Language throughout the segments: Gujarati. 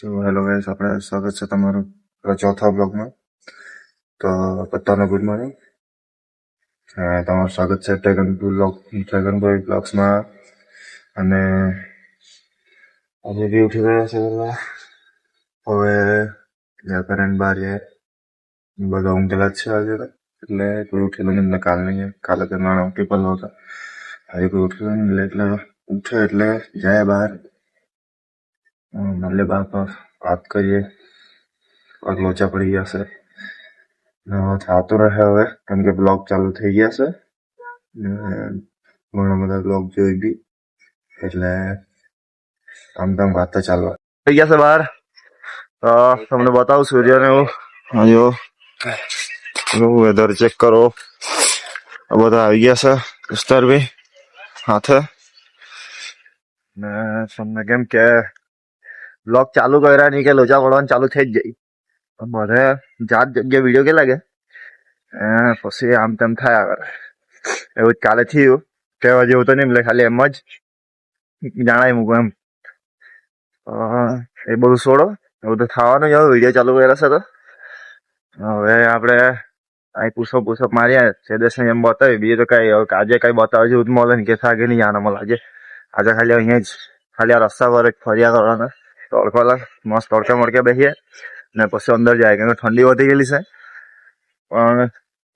સો હેલો ગાઈસ, આપણે સ્વાગત છે તમારું ચોથા બ્લોગમાં. તો બધાને ગુડ મોર્નિંગ. તમારું સ્વાગત છે ડ્રેગન બોય બ્લોગ્સમાં. અને આજે બી ઉઠી ગયા છે બધા. હવે વ્યાકરણ બાર બધા ઊંઘેલા જ છે આજે તો. એટલે કોઈ ઉઠેલું નહીં. કાલે તો નાના પેપર હતા. આજે કોઈ ઉઠેલું નહીં એટલે ઉઠે એટલે જાય બહાર. મળે બહાર પર વાત કરીએ. પગ લોચા પડી ગયા છે. થતું રહે હવે, કેમ કે બ્લોગ ચાલુ થઈ ગયા છે. ઘણા બધા બ્લોગ જોઈ બી, એટલે આમ તેમ વાત ચાલવા થઈ ગયા છે બહાર. તમને બતાવું સૂર્યને વેધર ચેક કરો. બધા આવી ગયા છે વિસ્તાર બી હાથે. ને તમને કેમ કે બ્લોગ ચાલુ કર્યા નહીં કે લોચા પડવાનું ચાલુ થઈ જ જાય. બધે જાત જગ્યાએ વિડીયો કે લાગે પછી આમ તેમ થાય આગળ. એવું જ કાલે થયું. કહેવા જેવું તો નહીં, એટલે ખાલી એમ જ જાણાય મૂકું એમ. એ બધું છોડો, એવું તો થવાનું જ. હવે વિડીયો ચાલુ કર્યા છે તો હવે આપણે અહીં પુષઅપ માર્યા છે. દસ એમ બતાવી, બીજું તો કઈ આજે કઈ બતાવે જેવું જ મળે ને કે થાગે નહીં જાણે મળે. આજે ખાલી અહીંયા જ ખાલી આ રસ્તા પર ફર્યા કરવાના. તડકો મસ્ત તડકે મળકે બેસીએ ને પછી અંદર જાય, કેમ કે ઠંડી વધી ગયેલી છે. પણ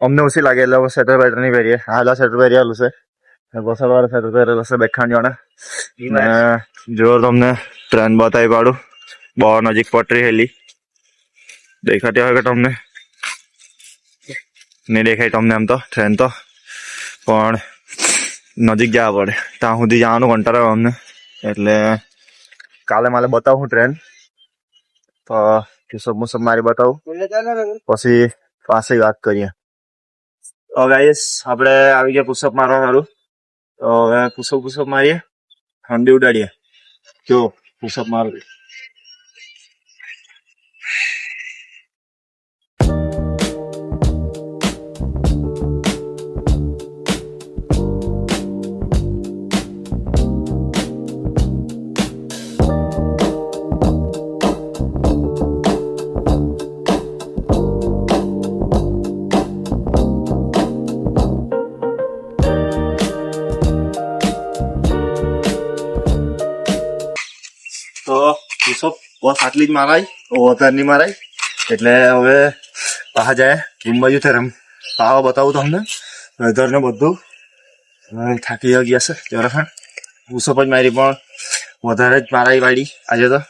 અમને ઓછી લાગે એટલે હવે સ્વેટર બેટર નહીં પહેરીએ. હાલા સ્વેટર પહેરેલું છે, બસર વાળા સ્વેટર પહેરેલું છે બેખાણ જોડે. જો તમને ટ્રેન બતાવી પાડું. બહુ નજીક પટરી હેલી દેખાતી હોય કે તમને નહીં દેખાય તમને એમ તો ટ્રેન તો, પણ નજીક જવા પડે. ત્યાં સુધી જવાનું કંટાળો આવે અમને, એટલે કાલે મારે બતાવું ટ્રેન. તો પુષઅપ મારી બતાવું, પછી પાછી વાત કરીએ. તો ગાઈસ આપણે આવી ગયા પુષઅપ મારવા સારું. તો હવે પુષઅપ મારીએ, ઠંડી ઉડાડીએ. જો પુષઅપ મારું. તો પુષઅપ બસ આટલી જ મારાય, વધારે નહીં મારાય. એટલે હવે પાછા જાય રૂમ બાજુ થાય. પાવા બતાવું તમને વેધર ને બધું. થાકી ગયા છે જરા. પુષઅપ જ મારી, પણ વધારે જ મારાઈ વાળી આજે તો.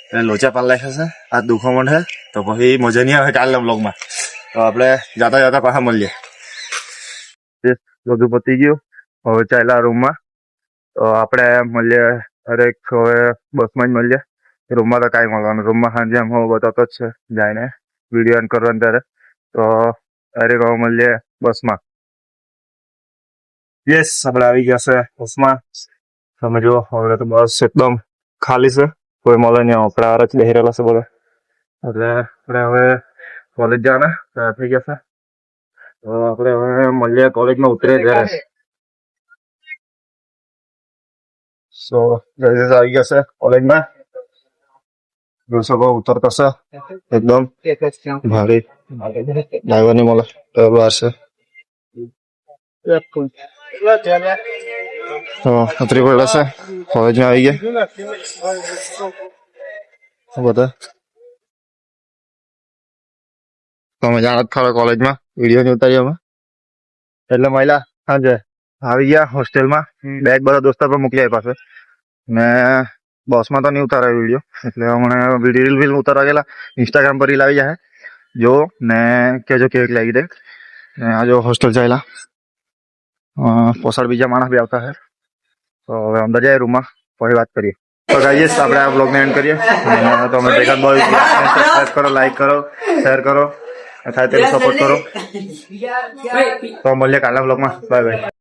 એટલે લોચા પાલ નાખ્યા છે, આ દુખો મળે તો પછી મજા નહીં આવે કાલના બ્લોગમાં. તો આપણે જાતા પાછા મળીએ. બધું પતી ગયું, હવે ચાલ્યા રૂમમાં. તો આપણે મળીએ હરેક હવે બસમાં જ મળીએ. રૂમમાં તો કાંઈ મળવાનું. રૂમમાં સાંજે એમ હું બતાવતો જ છે જાયને વિડીયો એન્ડ કરવાનું ત્યારે. તો હરેક હવે મળીએ બસમાં. યસ, આપણે આવી ગયા છે બસમાં. તમે જુઓ હવે તો બસ એકદમ ખાલી છે, કોઈ મળે નહીં. આપણા હાર જ બેસી રહેલા છે બધા. એટલે આપણે હવે કોલેજ જવાના તૈયાર થઈ ગયા છે. તો આપણે હવે મળીએ કોલેજમાં ઉતરે ત્યારે. સો આવી ગયા છે કોલેજમાં. જોશો ઉતરતા છે એકદમ ભારે. ડ્રાઈવર નહીં મળે તો બહાર છે. ઉતરી પડેલા છે કોલેજમાં આવી ગયા બધા. તમે જાણો જ ખરો કોલેજમાં વિડીયો નહીં ઉતારી અમે. એટલે મહિલા સાંજે આવી ગયા હોસ્ટેલમાં. બેગ બધા દોસ્તા પર મૂકી આપ્યા છે. ને બસમાં તો નહીં ઉતારાય વિડીયો, એટલે હમણાં રીલ ઉતારવા ગયેલા. ઇન્સ્ટાગ્રામ પર રીલ આવી જાય જો ને કેજો કેવી લાગી દે. ને આ જો હોસ્ટેલ ચાલ્યા પોસાડ બીજા માણસ બી આવતા છે. તો હવે અંદર જાય રૂમમાં, પછી વાત કરીએ. તો ગાઈસ આપણે આ બ્લોગને એન્ડ કરીએ. તમે ડ્રેગન બોય સબસ્ક્રાઇબ કરો, લાઈક કરો, શેર કરો, થાય તેનો સપોર્ટ કરો. તો મળીએ કાલના બ્લોગમાં. Bye bye.